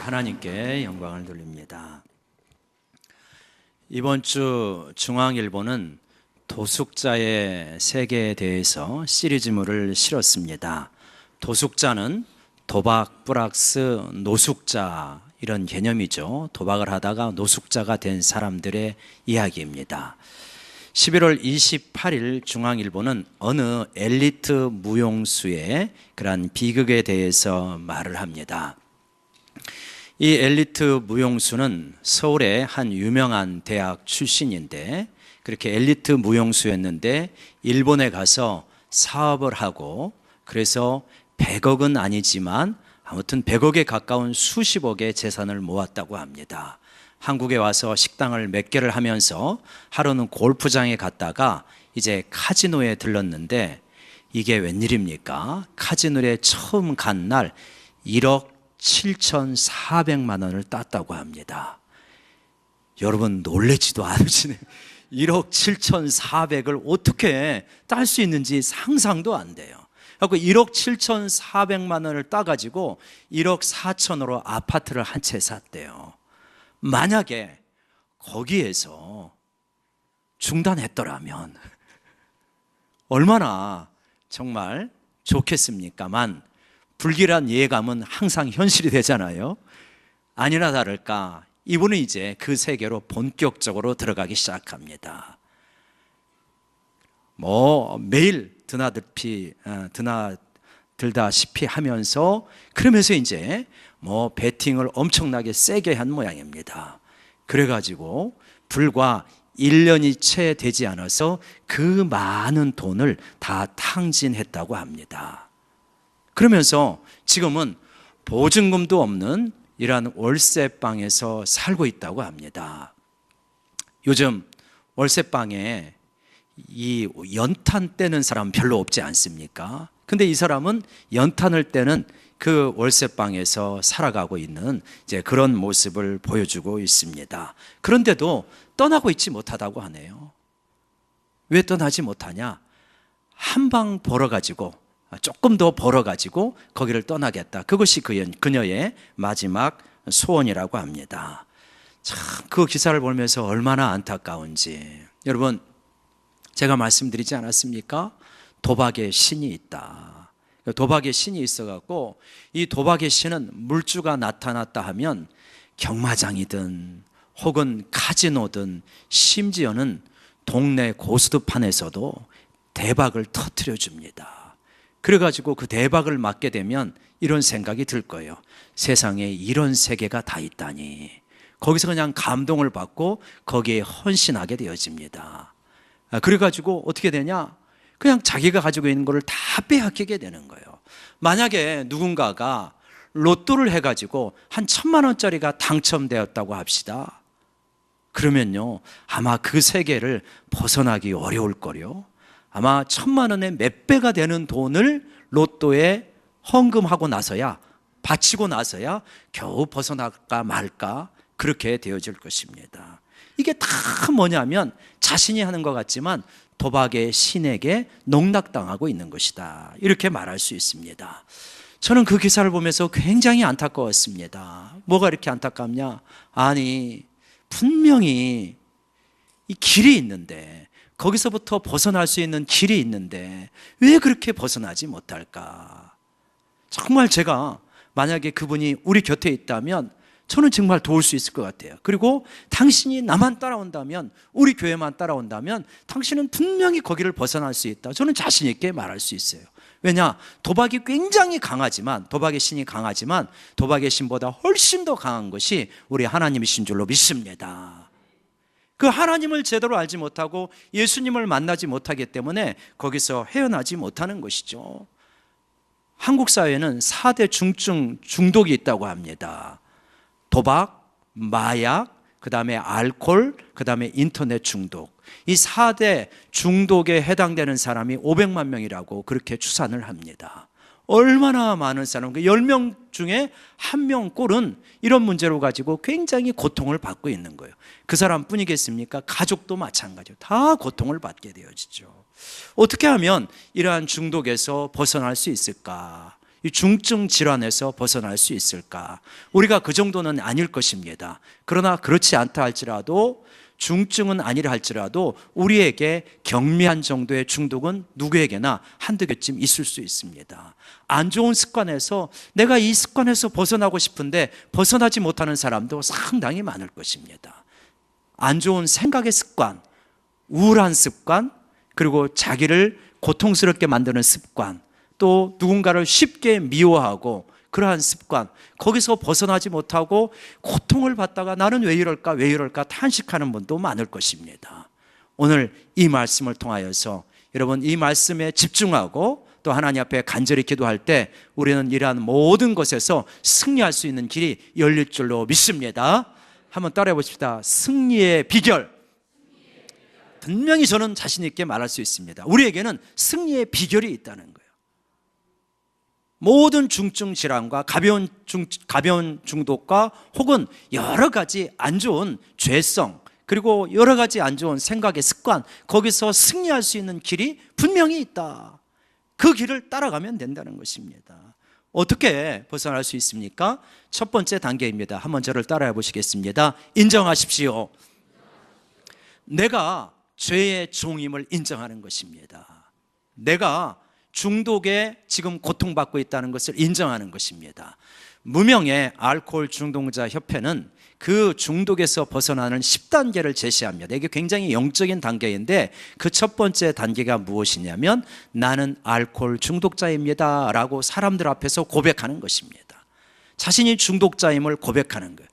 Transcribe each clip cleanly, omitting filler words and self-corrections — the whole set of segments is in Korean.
하나님께 영광을 돌립니다. 이번 주 중앙일보는 도숙자의 세계에 대해서 시리즈물을 실었습니다. 도숙자는 도박 플러스 노숙자, 이런 개념이죠. 도박을 하다가 노숙자가 된 사람들의 이야기입니다. 11월 28일 중앙일보는 어느 엘리트 무용수의 그러한 비극에 대해서 말을 합니다. 이 엘리트 무용수는 서울의 한 유명한 대학 출신인데, 그렇게 엘리트 무용수였는데 일본에 가서 사업을 하고, 그래서 100억은 아니지만 아무튼 100억에 가까운 수십억의 재산을 모았다고 합니다. 한국에 와서 식당을 몇 개를 하면서 하루는 골프장에 갔다가 이제 카지노에 들렀는데, 이게 웬일입니까? 카지노에 처음 간 날 1억 7,400만 원을 땄다고 합니다. 여러분 놀라지도 않으시네요. 1억 7,400을 어떻게 딸 수 있는지 상상도 안 돼요. 그래서 1억 7,400만 원을 따가지고 1억 4천으로 아파트를 한 채 샀대요. 만약에 거기에서 중단했더라면 얼마나 정말 좋겠습니까만, 불길한 예감은 항상 현실이 되잖아요. 아니나 다를까 이분은 이제 그 세계로 본격적으로 들어가기 시작합니다. 매일 드나들다시피 하면서, 그러면서 이제 베팅을 엄청나게 세게 한 모양입니다. 그래가지고 불과 1년이 채 되지 않아서 그 많은 돈을 다 탕진했다고 합니다. 그러면서 지금은 보증금도 없는 이러한 월세방에서 살고 있다고 합니다. 요즘 월세방에 이 연탄 떼는 사람 별로 없지 않습니까? 근데 이 사람은 연탄을 떼는 그 월세방에서 살아가고 있는 이제 그런 모습을 보여주고 있습니다. 그런데도 떠나고 있지 못하다고 하네요. 왜 떠나지 못하냐? 한 방 벌어가지고, 조금 더 벌어가지고 거기를 떠나겠다. 그것이 그녀의 마지막 소원이라고 합니다. 참, 그 기사를 보면서 얼마나 안타까운지. 여러분, 제가 말씀드리지 않았습니까? 도박의 신이 있다. 도박의 신이 있어갖고, 이 도박의 신은 물주가 나타났다 하면 경마장이든 혹은 카지노든 심지어는 동네 고스톱판에서도 대박을 터뜨려 줍니다. 그래가지고 그 대박을 맞게 되면 이런 생각이 들 거예요. 세상에 이런 세계가 다 있다니. 거기서 그냥 감동을 받고 거기에 헌신하게 되어집니다. 그래가지고 어떻게 되냐? 그냥 자기가 가지고 있는 거를 다 빼앗기게 되는 거예요. 만약에 누군가가 로또를 해가지고 한 1,000만 원짜리가 당첨되었다고 합시다. 그러면요, 아마 그 세계를 벗어나기 어려울 거요. 아마 1,000만 원의 몇 배가 되는 돈을 로또에 헌금하고 나서야, 바치고 나서야 겨우 벗어날까 말까, 그렇게 되어질 것입니다. 이게 다 뭐냐면 자신이 하는 것 같지만 도박의 신에게 농락당하고 있는 것이다, 이렇게 말할 수 있습니다. 저는 그 기사를 보면서 굉장히 안타까웠습니다. 뭐가 이렇게 안타깝냐? 아니, 분명히 이 길이 있는데, 거기서부터 벗어날 수 있는 길이 있는데 왜 그렇게 벗어나지 못할까? 정말 제가 만약에 그분이 우리 곁에 있다면 저는 정말 도울 수 있을 것 같아요. 그리고 당신이 나만 따라온다면, 우리 교회만 따라온다면 당신은 분명히 거기를 벗어날 수 있다, 저는 자신 있게 말할 수 있어요. 왜냐? 도박이 굉장히 강하지만, 도박의 신이 강하지만 도박의 신보다 훨씬 더 강한 것이 우리 하나님이신 줄로 믿습니다. 그 하나님을 제대로 알지 못하고 예수님을 만나지 못하기 때문에 거기서 헤어나지 못하는 것이죠. 한국 사회는 4대 중증 중독이 있다고 합니다. 도박, 마약, 그 다음에 알코올, 그 다음에 인터넷 중독. 이 4대 중독에 해당되는 사람이 500만 명이라고 그렇게 추산을 합니다. 얼마나 많은 사람, 10명 중에 1명 꼴은 이런 문제로 가지고 굉장히 고통을 받고 있는 거예요. 그 사람뿐이겠습니까? 가족도 마찬가지로 다 고통을 받게 되어지죠. 어떻게 하면 이러한 중독에서 벗어날 수 있을까? 이 중증 질환에서 벗어날 수 있을까? 우리가 그 정도는 아닐 것입니다. 그러나 그렇지 않다 할지라도, 중증은 아니라 할지라도 우리에게 경미한 정도의 중독은 누구에게나 한두 개쯤 있을 수 있습니다. 안 좋은 습관에서 내가 이 습관에서 벗어나고 싶은데 벗어나지 못하는 사람도 상당히 많을 것입니다. 안 좋은 생각의 습관, 우울한 습관, 그리고 자기를 고통스럽게 만드는 습관, 또 누군가를 쉽게 미워하고 그러한 습관, 거기서 벗어나지 못하고 고통을 받다가 나는 왜 이럴까 탄식하는 분도 많을 것입니다. 오늘 이 말씀을 통하여서 여러분 이 말씀에 집중하고 또 하나님 앞에 간절히 기도할 때 우리는 이러한 모든 것에서 승리할 수 있는 길이 열릴 줄로 믿습니다. 한번 따라해 보십시다. 승리의 비결. 분명히 저는 자신 있게 말할 수 있습니다. 우리에게는 승리의 비결이 있다는 거예요. 모든 중증 질환과 가벼운 중독과 혹은 여러 가지 안 좋은 죄성, 그리고 여러 가지 안 좋은 생각의 습관, 거기서 승리할 수 있는 길이 분명히 있다. 그 길을 따라가면 된다는 것입니다. 어떻게 벗어날 수 있습니까? 첫 번째 단계입니다. 한번 저를 따라해 보시겠습니다. 인정하십시오. 내가 죄의 종임을 인정하는 것입니다. 내가 중독에 지금 고통받고 있다는 것을 인정하는 것입니다. 무명의 알코올 중독자 협회는 그 중독에서 벗어나는 10단계를 제시합니다. 이게 굉장히 영적인 단계인데 그 첫 번째 단계가 무엇이냐면 나는 알코올 중독자입니다 라고 사람들 앞에서 고백하는 것입니다. 자신이 중독자임을 고백하는 거예요.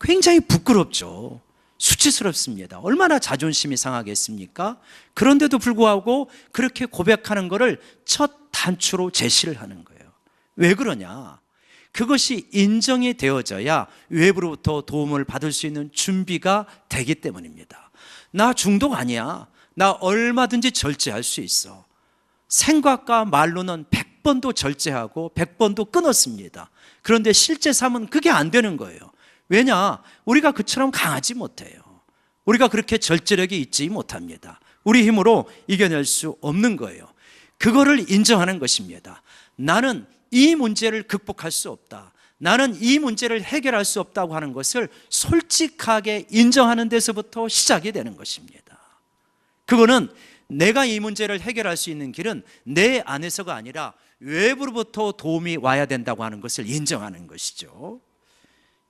굉장히 부끄럽죠. 수치스럽습니다. 얼마나 자존심이 상하겠습니까? 그런데도 불구하고 그렇게 고백하는 것을 첫 단추로 제시를 하는 거예요. 왜 그러냐? 그것이 인정이 되어져야 외부로부터 도움을 받을 수 있는 준비가 되기 때문입니다. 나 중독 아니야. 나 얼마든지 절제할 수 있어. 생각과 말로는 100번도 절제하고 100번도 끊었습니다. 그런데 실제 삶은 그게 안 되는 거예요. 왜냐? 우리가 그처럼 강하지 못해요. 우리가 그렇게 절제력이 있지 못합니다. 우리 힘으로 이겨낼 수 없는 거예요. 그거를 인정하는 것입니다. 나는 이 문제를 극복할 수 없다. 나는 이 문제를 해결할 수 없다고 하는 것을 솔직하게 인정하는 데서부터 시작이 되는 것입니다. 그거는 내가 이 문제를 해결할 수 있는 길은 내 안에서가 아니라 외부로부터 도움이 와야 된다고 하는 것을 인정하는 것이죠.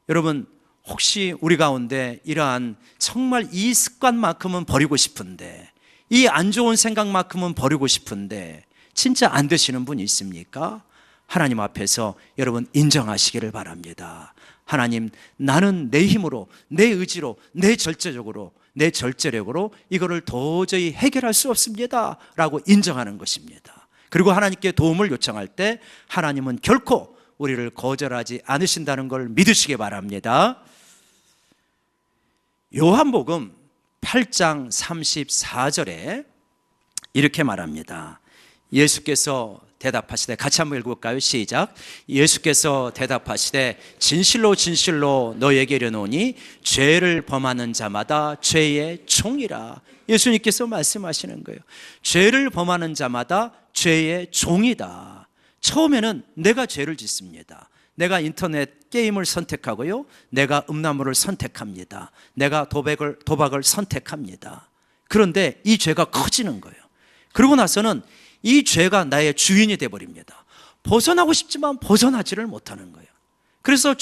여러분, 혹시 우리 가운데 이러한 정말 이 습관만큼은 버리고 싶은데, 이 안 좋은 생각만큼은 버리고 싶은데 진짜 안 되시는 분이 있습니까? 하나님 앞에서 여러분 인정하시기를 바랍니다. 하나님, 나는 내 힘으로, 내 의지로, 내 절제력으로 이거를 도저히 해결할 수 없습니다 라고 인정하는 것입니다. 그리고 하나님께 도움을 요청할 때 하나님은 결코 우리를 거절하지 않으신다는 걸 믿으시기 바랍니다. 요한복음 8장 34절에 이렇게 말합니다. 예수께서 대답하시되, 같이 한번 읽어볼까요? 시작. 예수께서 대답하시되 진실로 진실로 너에게 이르노니 죄를 범하는 자마다 죄의 종이라. 예수님께서 말씀하시는 거예요. 죄를 범하는 자마다 죄의 종이다. 처음에는 내가 죄를 짓습니다. 내가 인터넷 게임을 선택하고요, 내가 음란물을 선택합니다. 내가 도박을 선택합니다. 그런데 이 죄가 커지는 거예요. 그러고 나서는 이 죄가 나의 주인이 되어버립니다. 벗어나고 싶지만 벗어나지를 못하는 거예요. 그래서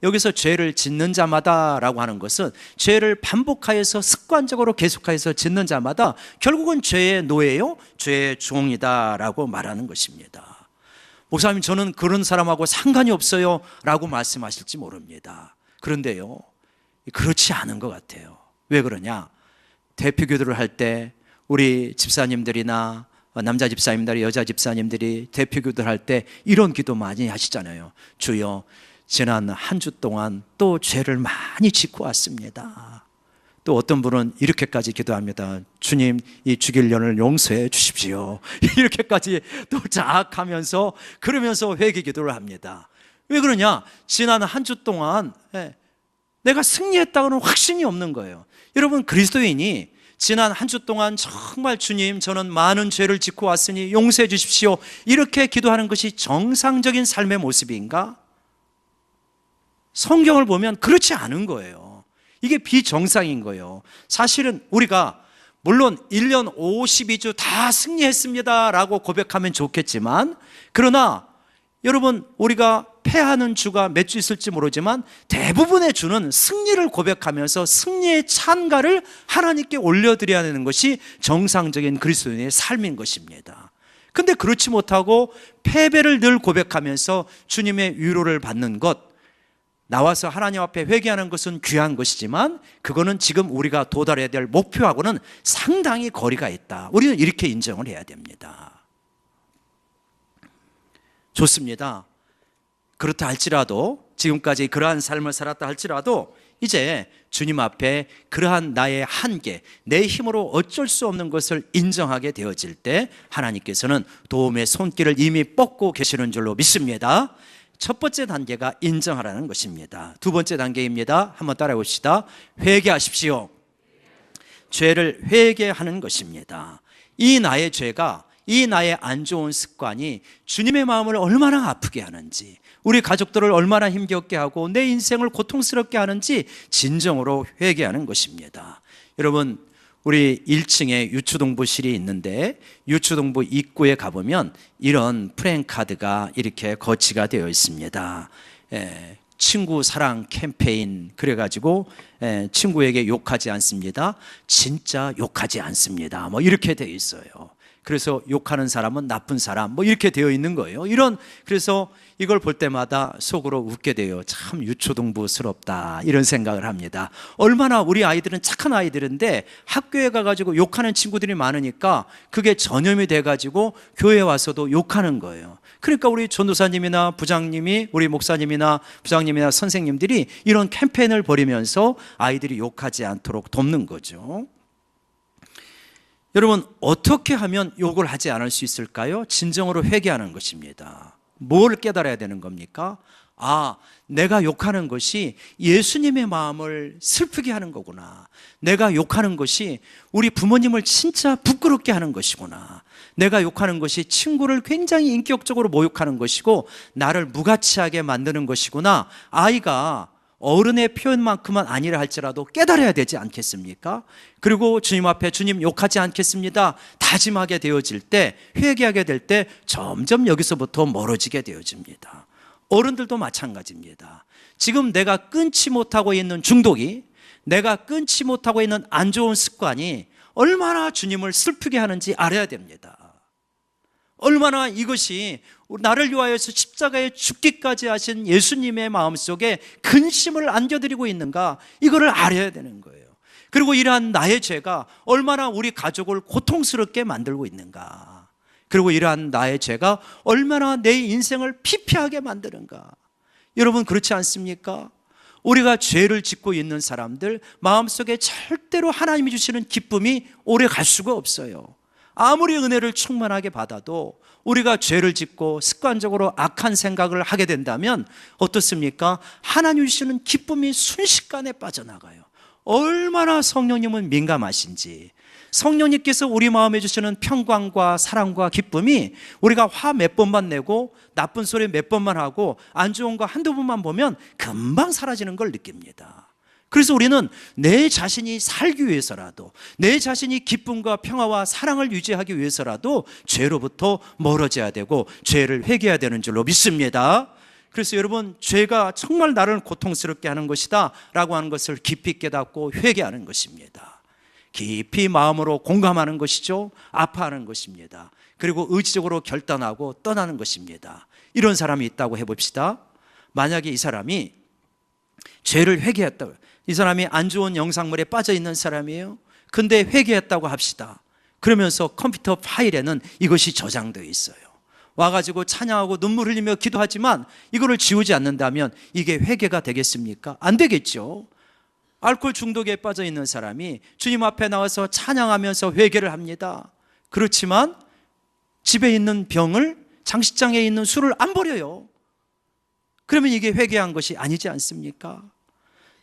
여기서 죄를 짓는 자마다 라고 하는 것은 죄를 반복하여서 습관적으로 계속하여서 짓는 자마다 결국은 죄의 노예요, 죄의 종이다 라고 말하는 것입니다. 목사님, 저는 그런 사람하고 상관이 없어요 라고 말씀하실지 모릅니다. 그런데요, 그렇지 않은 것 같아요. 왜 그러냐? 대표 기도를 할 때 우리 집사님들이나 남자 집사님들, 여자 집사님들이 대표 기도를 할 때 이런 기도 많이 하시잖아요. 주여, 지난 한 주 동안 또 죄를 많이 짓고 왔습니다. 또 어떤 분은 이렇게까지 기도합니다. 주님, 이 죽일 년을 용서해 주십시오. 이렇게까지 또 자학하면서 그러면서 회개 기도를 합니다. 왜 그러냐? 지난 한 주 동안 내가 승리했다고는 확신이 없는 거예요. 여러분, 그리스도인이 지난 한 주 동안 정말 주님, 저는 많은 죄를 짓고 왔으니 용서해 주십시오, 이렇게 기도하는 것이 정상적인 삶의 모습인가? 성경을 보면 그렇지 않은 거예요. 이게 비정상인 거예요. 사실은 우리가 물론 1년 52주 다 승리했습니다 라고 고백하면 좋겠지만, 그러나 여러분, 우리가 패하는 주가 몇 주 있을지 모르지만 대부분의 주는 승리를 고백하면서 승리의 찬가를 하나님께 올려드려야 하는 것이 정상적인 그리스도인의 삶인 것입니다. 근데 그렇지 못하고 패배를 늘 고백하면서 주님의 위로를 받는 것, 나와서 하나님 앞에 회개하는 것은 귀한 것이지만 그거는 지금 우리가 도달해야 될 목표하고는 상당히 거리가 있다. 우리는 이렇게 인정을 해야 됩니다. 좋습니다. 그렇다 할지라도, 지금까지 그러한 삶을 살았다 할지라도 이제 주님 앞에 그러한 나의 한계, 내 힘으로 어쩔 수 없는 것을 인정하게 되어질 때 하나님께서는 도움의 손길을 이미 뻗고 계시는 줄로 믿습니다. 첫 번째 단계가 인정하라는 것입니다. 두 번째 단계입니다. 한번 따라해 봅시다. 회개하십시오. 죄를 회개하는 것입니다. 이 나의 죄가, 이 나의 안 좋은 습관이 주님의 마음을 얼마나 아프게 하는지, 우리 가족들을 얼마나 힘겹게 하고 내 인생을 고통스럽게 하는지 진정으로 회개하는 것입니다. 여러분, 우리 1층에 유추동부실이 있는데 유추동부 입구에 가보면 이런 프랜카드가 이렇게 거치가 되어 있습니다. 친구 사랑 캠페인, 그래가지고 친구에게 욕하지 않습니다, 진짜 욕하지 않습니다, 뭐 이렇게 되어 있어요. 그래서 욕하는 사람은 나쁜 사람, 뭐 이렇게 되어 있는 거예요. 그래서 이걸 볼 때마다 속으로 웃게 돼요. 참 유초동부스럽다, 이런 생각을 합니다. 얼마나 우리 아이들은 착한 아이들인데 학교에 가가지고 욕하는 친구들이 많으니까 그게 전염이 돼가지고 교회에 와서도 욕하는 거예요. 그러니까 우리 전도사님이나 부장님이, 우리 목사님이나 부장님이나 선생님들이 이런 캠페인을 벌이면서 아이들이 욕하지 않도록 돕는 거죠. 여러분, 어떻게 하면 욕을 하지 않을 수 있을까요? 진정으로 회개하는 것입니다. 뭘 깨달아야 되는 겁니까? 내가 욕하는 것이 예수님의 마음을 슬프게 하는 거구나. 내가 욕하는 것이 우리 부모님을 진짜 부끄럽게 하는 것이구나. 내가 욕하는 것이 친구를 굉장히 인격적으로 모욕하는 것이고 나를 무가치하게 만드는 것이구나. 아이가 어른의 표현만큼은 아니라 할지라도 깨달아야 되지 않겠습니까? 그리고 주님 앞에 주님 욕하지 않겠습니다 다짐하게 되어질 때, 회개하게 될 때 점점 여기서부터 멀어지게 되어집니다. 어른들도 마찬가지입니다. 지금 내가 끊지 못하고 있는 중독이, 내가 끊지 못하고 있는 안 좋은 습관이 얼마나 주님을 슬프게 하는지 알아야 됩니다. 얼마나 이것이 나를 위하여서 십자가에 죽기까지 하신 예수님의 마음속에 근심을 안겨드리고 있는가, 이거를 알아야 되는 거예요. 그리고 이러한 나의 죄가 얼마나 우리 가족을 고통스럽게 만들고 있는가, 그리고 이러한 나의 죄가 얼마나 내 인생을 피폐하게 만드는가. 여러분, 그렇지 않습니까? 우리가 죄를 짓고 있는 사람들 마음속에 절대로 하나님이 주시는 기쁨이 오래 갈 수가 없어요. 아무리 은혜를 충만하게 받아도 우리가 죄를 짓고 습관적으로 악한 생각을 하게 된다면 어떻습니까? 하나님 주시는 기쁨이 순식간에 빠져나가요. 얼마나 성령님은 민감하신지. 성령님께서 우리 마음에 주시는 평강과 사랑과 기쁨이 우리가 화 몇 번만 내고 나쁜 소리 몇 번만 하고 안 좋은 거 한두 번만 보면 금방 사라지는 걸 느낍니다. 그래서 우리는 내 자신이 살기 위해서라도, 내 자신이 기쁨과 평화와 사랑을 유지하기 위해서라도 죄로부터 멀어져야 되고 죄를 회개해야 되는 줄로 믿습니다. 그래서 여러분, 죄가 정말 나를 고통스럽게 하는 것이다 라고 하는 것을 깊이 깨닫고 회개하는 것입니다. 깊이 마음으로 공감하는 것이죠. 아파하는 것입니다. 그리고 의지적으로 결단하고 떠나는 것입니다. 이런 사람이 있다고 해봅시다. 만약에 이 사람이 죄를 회개했다고, 이 사람이 안 좋은 영상물에 빠져 있는 사람이에요. 근데 회개했다고 합시다. 그러면서 컴퓨터 파일에는 이것이 저장되어 있어요. 와가지고 찬양하고 눈물 흘리며 기도하지만 이거를 지우지 않는다면 이게 회개가 되겠습니까? 안 되겠죠. 알코올 중독에 빠져 있는 사람이 주님 앞에 나와서 찬양하면서 회개를 합니다. 그렇지만 집에 있는 병을, 장식장에 있는 술을 안 버려요. 그러면 이게 회개한 것이 아니지 않습니까?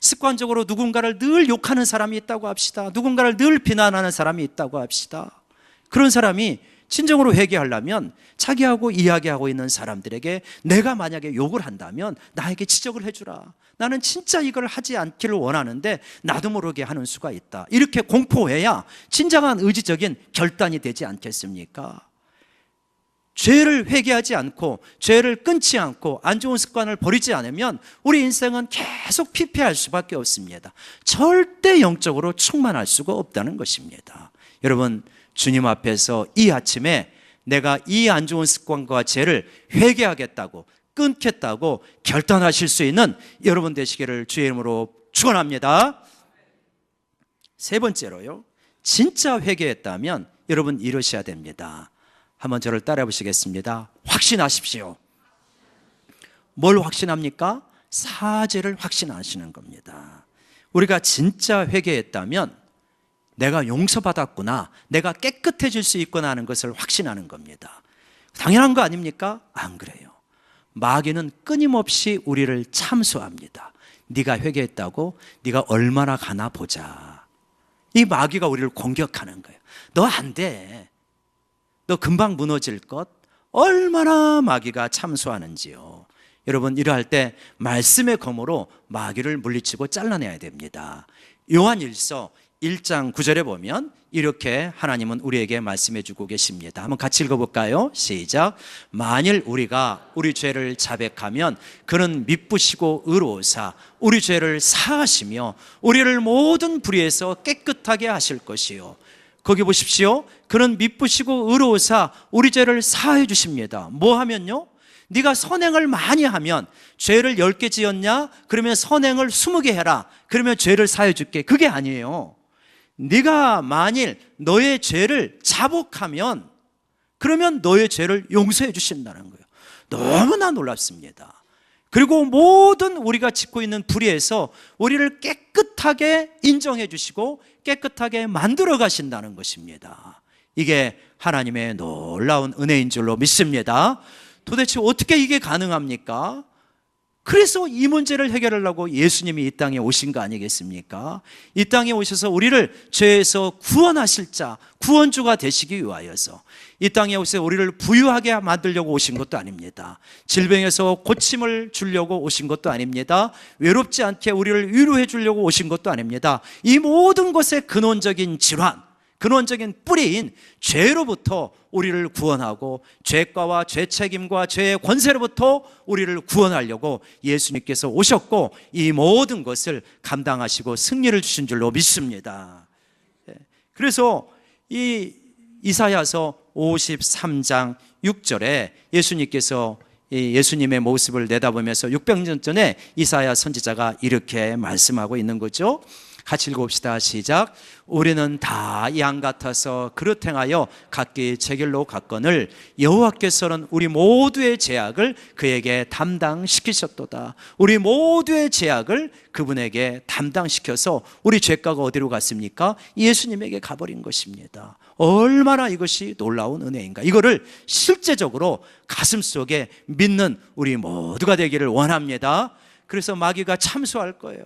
습관적으로 누군가를 늘 욕하는 사람이 있다고 합시다. 누군가를 늘 비난하는 사람이 있다고 합시다. 그런 사람이 진정으로 회개하려면 자기하고 이야기하고 있는 사람들에게 내가 만약에 욕을 한다면 나에게 지적을 해주라. 나는 진짜 이걸 하지 않기를 원하는데 나도 모르게 하는 수가 있다. 이렇게 공포해야 진정한 의지적인 결단이 되지 않겠습니까? 죄를 회개하지 않고 죄를 끊지 않고 안 좋은 습관을 버리지 않으면 우리 인생은 계속 피폐할 수밖에 없습니다. 절대 영적으로 충만할 수가 없다는 것입니다. 여러분, 주님 앞에서 이 아침에 내가 이 안 좋은 습관과 죄를 회개하겠다고, 끊겠다고 결단하실 수 있는 여러분 되시기를 주의 이름으로 축원합니다. 세 번째로요, 진짜 회개했다면 여러분 이러셔야 됩니다. 한번 저를 따라해 보시겠습니다. 확신하십시오. 뭘 확신합니까? 사죄를 확신하시는 겁니다. 우리가 진짜 회개했다면 내가 용서받았구나, 내가 깨끗해질 수 있구나 하는 것을 확신하는 겁니다. 당연한 거 아닙니까? 안 그래요. 마귀는 끊임없이 우리를 참소합니다. 네가 회개했다고? 네가 얼마나 가나 보자. 이 마귀가 우리를 공격하는 거예요. 너 안 돼. 너 금방 무너질 것. 얼마나 마귀가 참소하는지요. 여러분, 이러할 때 말씀의 검으로 마귀를 물리치고 잘라내야 됩니다. 요한일서 1장 9절에 보면 이렇게 하나님은 우리에게 말씀해 주고 계십니다. 한번 같이 읽어볼까요? 시작. 만일 우리가 우리 죄를 자백하면 그는 미쁘시고 의로우사 우리 죄를 사하시며 우리를 모든 불의에서 깨끗하게 하실 것이요. 거기 보십시오. 그는 미쁘시고 의로우사 우리 죄를 사해 주십니다. 뭐 하면요? 네가 선행을 많이 하면, 죄를 10개 지었냐? 그러면 선행을 20개 해라. 그러면 죄를 사해 줄게. 그게 아니에요. 네가 만일 너의 죄를 자복하면 그러면 너의 죄를 용서해 주신다는 거예요. 너무나 놀랍습니다. 그리고 모든 우리가 짓고 있는 불의에서 우리를 깨끗하게 인정해 주시고 깨끗하게 만들어 가신다는 것입니다. 이게 하나님의 놀라운 은혜인 줄로 믿습니다. 도대체 어떻게 이게 가능합니까? 그래서 이 문제를 해결하려고 예수님이 이 땅에 오신 거 아니겠습니까? 이 땅에 오셔서 우리를 죄에서 구원하실 자, 구원주가 되시기 위하여서 이 땅에 오셔서 우리를 부유하게 만들려고 오신 것도 아닙니다. 질병에서 고침을 주려고 오신 것도 아닙니다. 외롭지 않게 우리를 위로해 주려고 오신 것도 아닙니다. 이 모든 것의 근원적인 질환, 근원적인 뿌리인 죄로부터 우리를 구원하고 죄과와 죄 책임과 죄의 권세로부터 우리를 구원하려고 예수님께서 오셨고 이 모든 것을 감당하시고 승리를 주신 줄로 믿습니다. 그래서 이 이사야서 53장 6절에 예수님께서 예수님의 모습을 내다보면서 600년 전에 이사야 선지자가 이렇게 말씀하고 있는 거죠. 같이 읽어봅시다. 시작. 우리는 다 양 같아서 그릇 행하여 각기 제 길로 갔거늘 여호와께서는 우리 모두의 죄악을 그에게 담당시키셨도다. 우리 모두의 죄악을 그분에게 담당시켜서 우리 죄가가 어디로 갔습니까? 예수님에게 가버린 것입니다. 얼마나 이것이 놀라운 은혜인가. 이거를 실제적으로 가슴속에 믿는 우리 모두가 되기를 원합니다. 그래서 마귀가 참소할 거예요.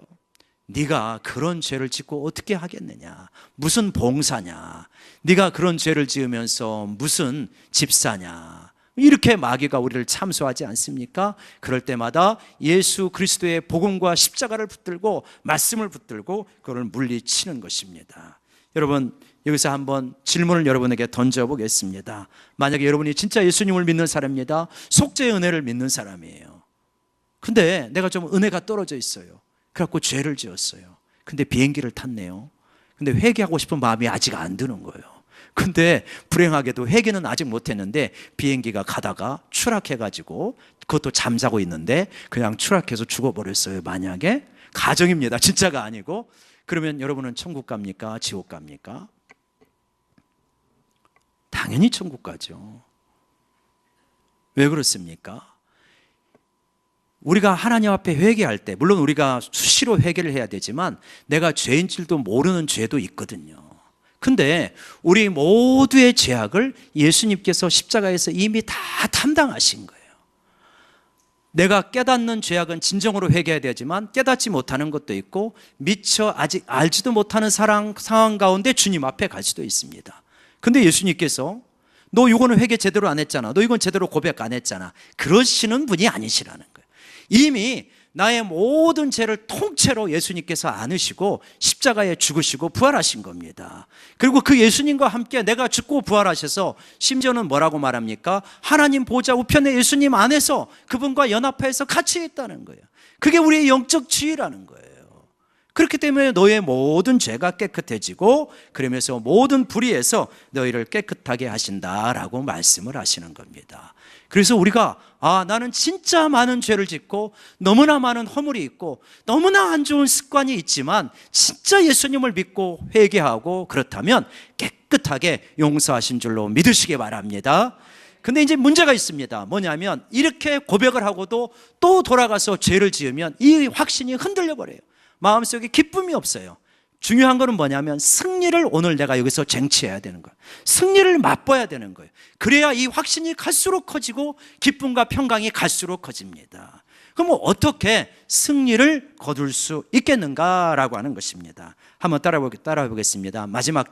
네가 그런 죄를 짓고 어떻게 하겠느냐, 무슨 봉사냐, 네가 그런 죄를 지으면서 무슨 집사냐, 이렇게 마귀가 우리를 참소하지 않습니까? 그럴 때마다 예수 그리스도의 복음과 십자가를 붙들고 말씀을 붙들고 그걸 물리치는 것입니다. 여러분, 여기서 한번 질문을 여러분에게 던져보겠습니다. 만약에 여러분이 진짜 예수님을 믿는 사람입니다. 속죄의 은혜를 믿는 사람이에요. 근데 내가 좀 은혜가 떨어져 있어요. 그래갖고 죄를 지었어요. 근데 비행기를 탔네요. 근데 회개하고 싶은 마음이 아직 안 드는 거예요. 근데 불행하게도 회개는 아직 못했는데 비행기가 가다가 추락해가지고 그것도 잠자고 있는데 그냥 추락해서 죽어버렸어요. 만약에 가정입니다. 진짜가 아니고. 그러면 여러분은 천국 갑니까? 지옥 갑니까? 당연히 천국 가죠. 왜 그렇습니까? 우리가 하나님 앞에 회개할 때, 물론 우리가 수시로 회개를 해야 되지만 내가 죄인 줄도 모르는 죄도 있거든요. 근데 우리 모두의 죄악을 예수님께서 십자가에서 이미 다 담당하신 거예요. 내가 깨닫는 죄악은 진정으로 회개해야 되지만 깨닫지 못하는 것도 있고 미처 아직 알지도 못하는 상황 가운데 주님 앞에 갈 수도 있습니다. 근데 예수님께서 너 이거는 회개 제대로 안 했잖아, 너 이건 제대로 고백 안 했잖아, 그러시는 분이 아니시라는 거예요. 이미 나의 모든 죄를 통째로 예수님께서 안으시고 십자가에 죽으시고 부활하신 겁니다. 그리고 그 예수님과 함께 내가 죽고 부활하셔서 심지어는 뭐라고 말합니까? 하나님 보좌 우편에 예수님 안에서 그분과 연합해서 같이 있다는 거예요. 그게 우리의 영적 지위라는 거예요. 그렇기 때문에 너의 모든 죄가 깨끗해지고 그러면서 모든 불의에서 너희를 깨끗하게 하신다라고 말씀을 하시는 겁니다. 그래서 우리가 나는 진짜 많은 죄를 짓고 너무나 많은 허물이 있고 너무나 안 좋은 습관이 있지만 진짜 예수님을 믿고 회개하고 그렇다면 깨끗하게 용서하신 줄로 믿으시기 바랍니다. 근데 이제 문제가 있습니다. 뭐냐면 이렇게 고백을 하고도 또 돌아가서 죄를 지으면 이 확신이 흔들려 버려요. 마음속에 기쁨이 없어요. 중요한 거는 뭐냐면 승리를 오늘 내가 여기서 쟁취해야 되는 거예요. 승리를 맛봐야 되는 거예요. 그래야 이 확신이 갈수록 커지고 기쁨과 평강이 갈수록 커집니다. 그럼 어떻게 승리를 거둘 수 있겠는가라고 하는 것입니다. 한번 따라해보겠습니다. 마지막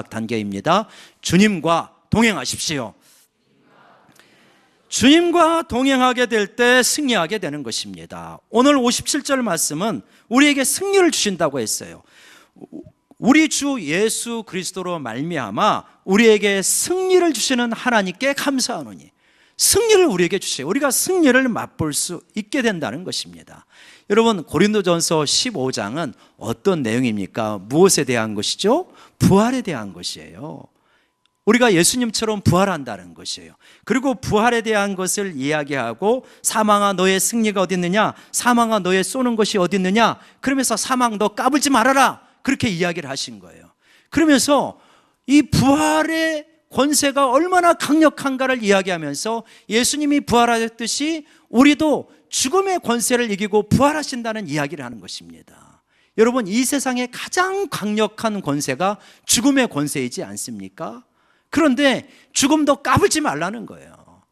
단계입니다. 주님과 동행하십시오. 주님과 동행하게 될 때 승리하게 되는 것입니다. 오늘 57절 말씀은 우리에게 승리를 주신다고 했어요. 우리 주 예수 그리스도로 말미암아 우리에게 승리를 주시는 하나님께 감사하노니, 승리를 우리에게 주세요. 우리가 승리를 맛볼 수 있게 된다는 것입니다. 여러분, 고린도전서 15장은 어떤 내용입니까? 무엇에 대한 것이죠? 부활에 대한 것이에요. 우리가 예수님처럼 부활한다는 것이에요. 그리고 부활에 대한 것을 이야기하고 사망아 너의 승리가 어디 있느냐, 사망아 너의 쏘는 것이 어디 있느냐, 그러면서 사망 너 까불지 말아라, 그렇게 이야기를 하신 거예요. 그러면서 이 부활의 권세가 얼마나 강력한가를 이야기하면서 예수님이 부활하셨듯이 우리도 죽음의 권세를 이기고 부활하신다는 이야기를 하는 것입니다. 여러분, 이 세상에 가장 강력한 권세가 죽음의 권세이지 않습니까? 그런데 죽음도 까불지 말라는 거예요.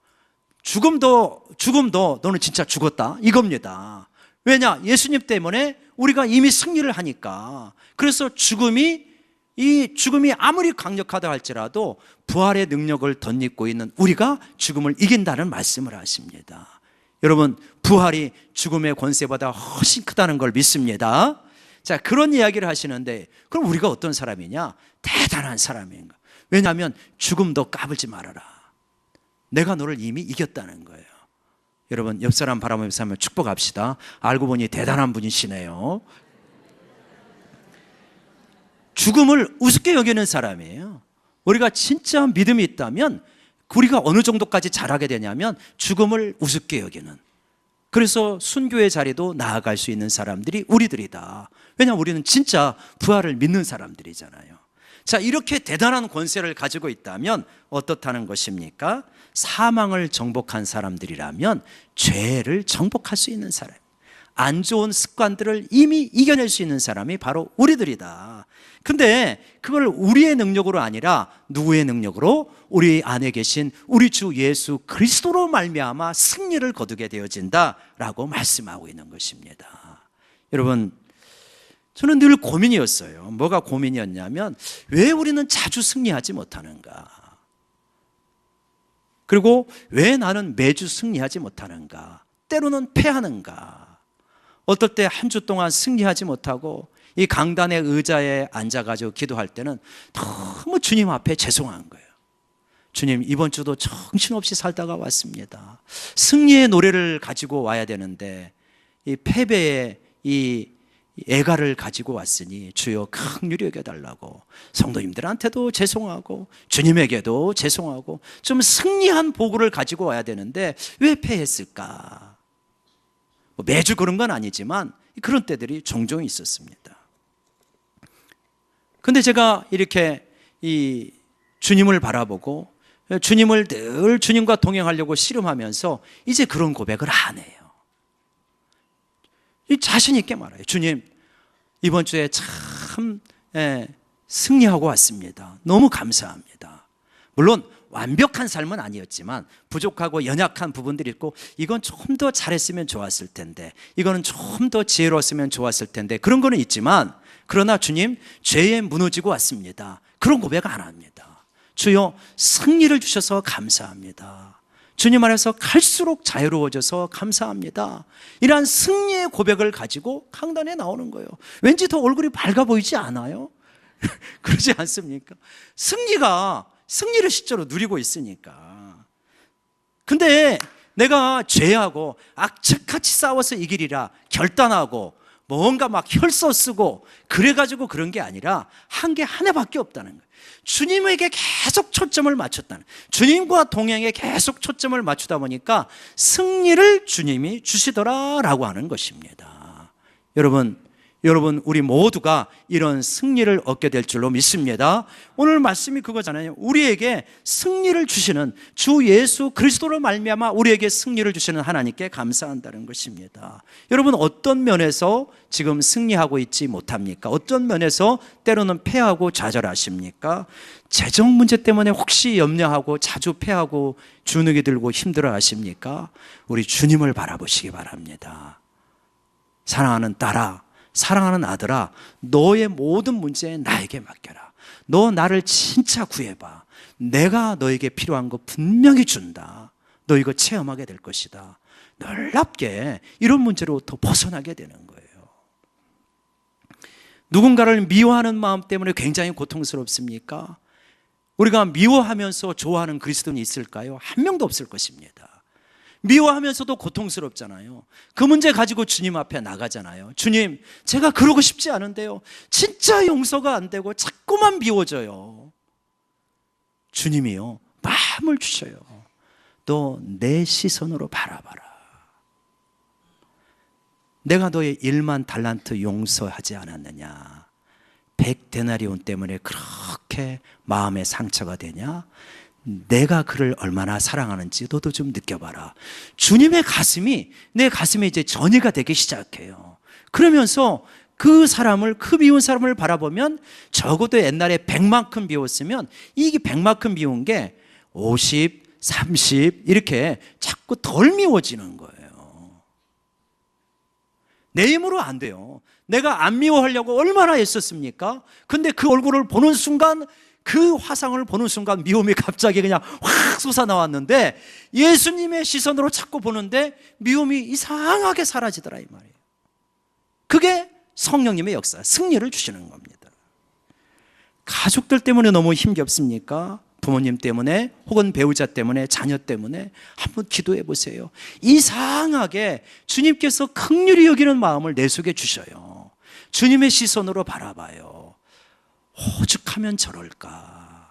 죽음도 너는 진짜 죽었다, 이겁니다. 왜냐? 예수님 때문에 우리가 이미 승리를 하니까. 그래서 죽음이 아무리 강력하다 할지라도 부활의 능력을 덧입고 있는 우리가 죽음을 이긴다는 말씀을 하십니다. 여러분, 부활이 죽음의 권세보다 훨씬 크다는 걸 믿습니다. 자, 그런 이야기를 하시는데 그럼 우리가 어떤 사람이냐? 대단한 사람인가? 왜냐하면 죽음도 까불지 말아라. 내가 너를 이미 이겼다는 거예요. 여러분, 옆 사람 바라보면서 한번 축복합시다. 알고 보니 대단한 분이시네요. 죽음을 우습게 여기는 사람이에요. 우리가 진짜 믿음이 있다면 우리가 어느 정도까지 잘하게 되냐면 죽음을 우습게 여기는, 그래서 순교의 자리도 나아갈 수 있는 사람들이 우리들이다. 왜냐하면 우리는 진짜 부활을 믿는 사람들이잖아요. 자, 이렇게 대단한 권세를 가지고 있다면 어떻다는 것입니까? 사망을 정복한 사람들이라면 죄를 정복할 수 있는 사람, 안 좋은 습관들을 이미 이겨낼 수 있는 사람이 바로 우리들이다. 근데 그걸 우리의 능력으로 아니라 누구의 능력으로? 우리 안에 계신 우리 주 예수 그리스도로 말미암아 승리를 거두게 되어진다라고 말씀하고 있는 것입니다. 여러분, 저는 늘 고민이었어요. 뭐가 고민이었냐면 왜 우리는 자주 승리하지 못하는가? 그리고 왜 나는 매주 승리하지 못하는가? 때로는 패하는가? 어떨 때 한 주 동안 승리하지 못하고 이 강단의 의자에 앉아가지고 기도할 때는 너무 주님 앞에 죄송한 거예요. 주님, 이번 주도 정신없이 살다가 왔습니다. 승리의 노래를 가지고 와야 되는데 이 패배의 이 애가를 가지고 왔으니 주여 긍휼히 여겨달라고, 성도님들한테도 죄송하고 주님에게도 죄송하고 좀 승리한 보고를 가지고 와야 되는데 왜 패했을까? 매주 그런 건 아니지만 그런 때들이 종종 있었습니다. 근데 제가 이렇게 이 주님을 바라보고 주님을 늘 주님과 동행하려고 씨름하면서 이제 그런 고백을 안 해요. 자신 있게 말해요. 주님, 이번 주에 참 승리하고 왔습니다. 너무 감사합니다. 물론 완벽한 삶은 아니었지만 부족하고 연약한 부분들이 있고, 이건 좀 더 잘했으면 좋았을 텐데, 이거는 좀 더 지혜로웠으면 좋았을 텐데, 그런 거는 있지만, 그러나 주님, 죄에 무너지고 왔습니다. 그런 고백 안 합니다. 주여, 승리를 주셔서 감사합니다. 주님 안에서 갈수록 자유로워져서 감사합니다. 이러한 승리의 고백을 가지고 강단에 나오는 거예요. 왠지 더 얼굴이 밝아 보이지 않아요? 그러지 않습니까? 승리를 실제로 누리고 있으니까. 근데 내가 죄하고 악착같이 싸워서 이기리라 결단하고 뭔가 막 혈서 쓰고 그래가지고 그런 게 아니라 한 게 하나밖에 없다는 거예요. 주님에게 계속 초점을 맞췄다는, 주님과 동행에 계속 초점을 맞추다 보니까 승리를 주님이 주시더라라고 하는 것입니다. 여러분 우리 모두가 이런 승리를 얻게 될 줄로 믿습니다. 오늘 말씀이 그거잖아요. 우리에게 승리를 주시는 주 예수 그리스도로 말미암아 우리에게 승리를 주시는 하나님께 감사한다는 것입니다. 여러분, 어떤 면에서 지금 승리하고 있지 못합니까? 어떤 면에서 때로는 패하고 좌절하십니까? 재정 문제 때문에 혹시 염려하고 자주 패하고 주눅이 들고 힘들어 하십니까? 우리 주님을 바라보시기 바랍니다. 사랑하는 딸아, 사랑하는 아들아, 너의 모든 문제 나에게 맡겨라. 너 나를 진짜 구해봐. 내가 너에게 필요한 거 분명히 준다. 너 이거 체험하게 될 것이다. 놀랍게 이런 문제로부터 벗어나게 되는 거예요. 누군가를 미워하는 마음 때문에 굉장히 고통스럽습니까? 우리가 미워하면서 좋아하는 그리스도인이 있을까요? 한 명도 없을 것입니다. 미워하면서도 고통스럽잖아요. 그 문제 가지고 주님 앞에 나가잖아요. 주님, 제가 그러고 싶지 않은데요, 진짜 용서가 안 되고 자꾸만 미워져요. 주님이요, 마음을 주셔요. 너 내 시선으로 바라봐라. 내가 너의 1만 달란트 용서하지 않았느냐? 100데나리온 때문에 그렇게 마음에 상처가 되냐? 내가 그를 얼마나 사랑하는지 너도 좀 느껴봐라. 주님의 가슴이 내 가슴에 이제 전이가 되기 시작해요. 그러면서 그 사람을, 그 미운 사람을 바라보면 적어도 옛날에 100만큼 미웠으면 이게 100만큼 미운 게 50, 30 이렇게 자꾸 덜 미워지는 거예요. 내 힘으로 안 돼요. 내가 안 미워하려고 얼마나 애썼습니까? 근데 그 얼굴을 보는 순간, 그 화상을 보는 순간 미움이 갑자기 그냥 확 솟아나왔는데, 예수님의 시선으로 자꾸 보는데 미움이 이상하게 사라지더라 이 말이에요. 그게 성령님의 역사, 승리를 주시는 겁니다. 가족들 때문에 너무 힘겹습니까? 부모님 때문에 혹은 배우자 때문에, 자녀 때문에 한번 기도해 보세요. 이상하게 주님께서 긍휼히 여기는 마음을 내 속에 주셔요. 주님의 시선으로 바라봐요. 오죽하면 저럴까?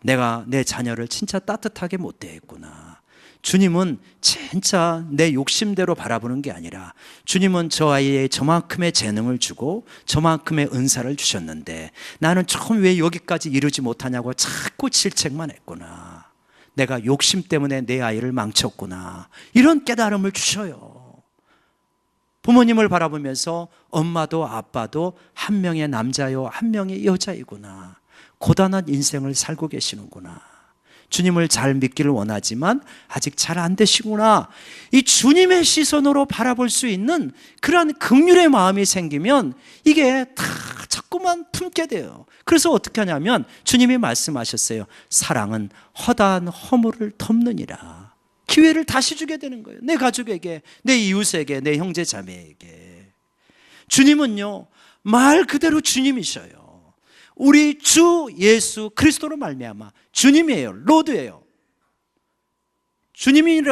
내가 내 자녀를 진짜 따뜻하게 못 대했구나. 주님은 진짜 내 욕심대로 바라보는 게 아니라, 주님은 저 아이에 저만큼의 재능을 주고 저만큼의 은사를 주셨는데 나는 조금 왜 여기까지 이루지 못하냐고 자꾸 질책만 했구나. 내가 욕심 때문에 내 아이를 망쳤구나. 이런 깨달음을 주셔요. 부모님을 바라보면서 엄마도 아빠도 한 명의 남자요 한 명의 여자이구나. 고단한 인생을 살고 계시는구나. 주님을 잘 믿기를 원하지만 아직 잘 안 되시구나. 이 주님의 시선으로 바라볼 수 있는 그러한 긍휼의 마음이 생기면 이게 다 자꾸만 품게 돼요. 그래서 어떻게 하냐면 주님이 말씀하셨어요. 사랑은 허다한 허물을 덮느니라. 기회를 다시 주게 되는 거예요. 내 가족에게, 내 이웃에게, 내 형제 자매에게. 주님은요, 말 그대로 주님이셔요. 우리 주 예수 그리스도로 말미암아 주님이에요. 로드예요. 주님이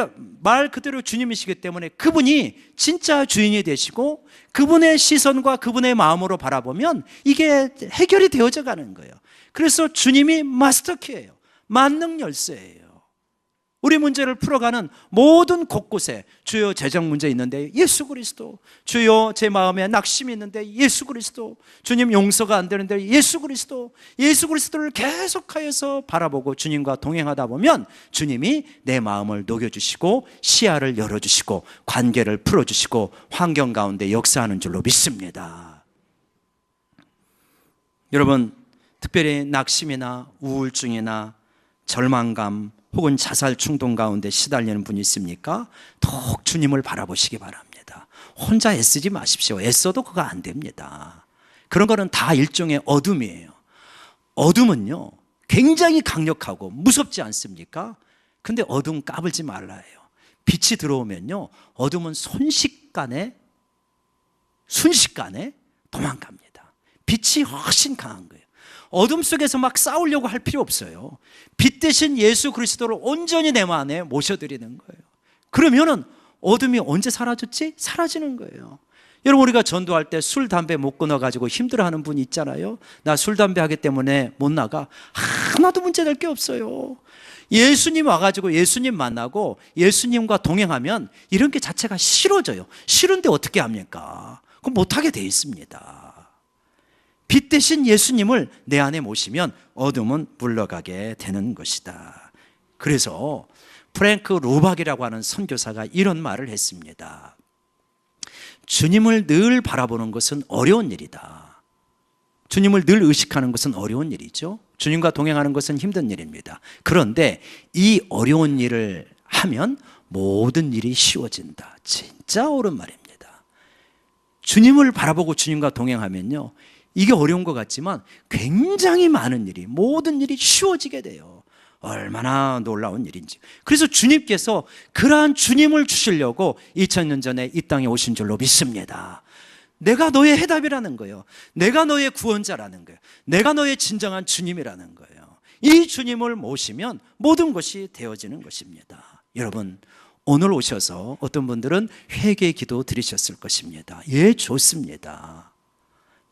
말 그대로 주님이시기 때문에 그분이 진짜 주인이 되시고 그분의 시선과 그분의 마음으로 바라보면 이게 해결이 되어져 가는 거예요. 그래서 주님이 마스터키예요. 만능 열쇠예요. 우리 문제를 풀어가는 모든 곳곳에 주여 재정 문제 있는데 예수 그리스도, 주여 제 마음에 낙심이 있는데 예수 그리스도, 주님 용서가 안 되는데 예수 그리스도, 예수 그리스도를 계속하여서 바라보고 주님과 동행하다 보면 주님이 내 마음을 녹여주시고 시야를 열어주시고 관계를 풀어주시고 환경 가운데 역사하는 줄로 믿습니다. 여러분, 특별히 낙심이나 우울증이나 절망감 혹은 자살 충동 가운데 시달리는 분이 있습니까? 더욱 주님을 바라보시기 바랍니다. 혼자 애쓰지 마십시오. 애써도 그거 안 됩니다. 그런 거는 다 일종의 어둠이에요. 어둠은요 굉장히 강력하고 무섭지 않습니까? 근데 어둠 까불지 말라 해요. 빛이 들어오면요 어둠은 순식간에 도망갑니다. 빛이 훨씬 강한 거예요. 어둠 속에서 막 싸우려고 할 필요 없어요. 빛 대신 예수 그리스도를 온전히 내 안에 모셔드리는 거예요. 그러면은 어둠이 언제 사라졌지? 사라지는 거예요. 여러분, 우리가 전도할 때 술, 담배 못 끊어가지고 힘들어하는 분이 있잖아요. 나 술, 담배 하기 때문에 못 나가. 하나도 문제될 게 없어요. 예수님 와가지고 예수님 만나고 예수님과 동행하면 이런 게 자체가 싫어져요. 싫은데 어떻게 합니까? 그럼 못하게 돼 있습니다. 빛 대신 예수님을 내 안에 모시면 어둠은 물러가게 되는 것이다. 그래서 프랭크 루박이라고 하는 선교사가 이런 말을 했습니다. 주님을 늘 바라보는 것은 어려운 일이다. 주님을 늘 의식하는 것은 어려운 일이죠. 주님과 동행하는 것은 힘든 일입니다. 그런데 이 어려운 일을 하면 모든 일이 쉬워진다. 진짜 옳은 말입니다. 주님을 바라보고 주님과 동행하면요 이게 어려운 것 같지만 굉장히 많은 일이, 모든 일이 쉬워지게 돼요. 얼마나 놀라운 일인지. 그래서 주님께서 그러한 주님을 주시려고 2000년 전에 이 땅에 오신 줄로 믿습니다. 내가 너의 해답이라는 거예요. 내가 너의 구원자라는 거예요. 내가 너의 진정한 주님이라는 거예요. 이 주님을 모시면 모든 것이 되어지는 것입니다. 여러분, 오늘 오셔서 어떤 분들은 회개 기도 드리셨을 것입니다. 예, 좋습니다.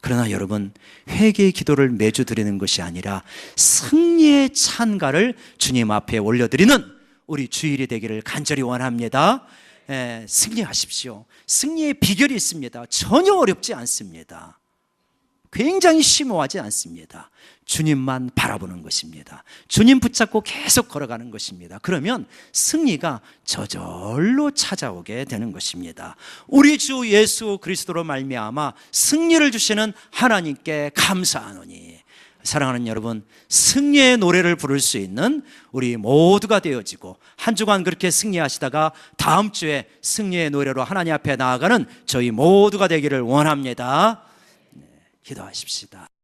그러나 여러분, 회개의 기도를 매주 드리는 것이 아니라 승리의 찬가를 주님 앞에 올려드리는 우리 주일이 되기를 간절히 원합니다. 승리하십시오. 승리의 비결이 있습니다. 전혀 어렵지 않습니다. 굉장히 심오하지 않습니다. 주님만 바라보는 것입니다. 주님 붙잡고 계속 걸어가는 것입니다. 그러면 승리가 저절로 찾아오게 되는 것입니다. 우리 주 예수 그리스도로 말미암아 승리를 주시는 하나님께 감사하노니, 사랑하는 여러분, 승리의 노래를 부를 수 있는 우리 모두가 되어지고 한 주간 그렇게 승리하시다가 다음 주에 승리의 노래로 하나님 앞에 나아가는 저희 모두가 되기를 원합니다. 기도하십시다.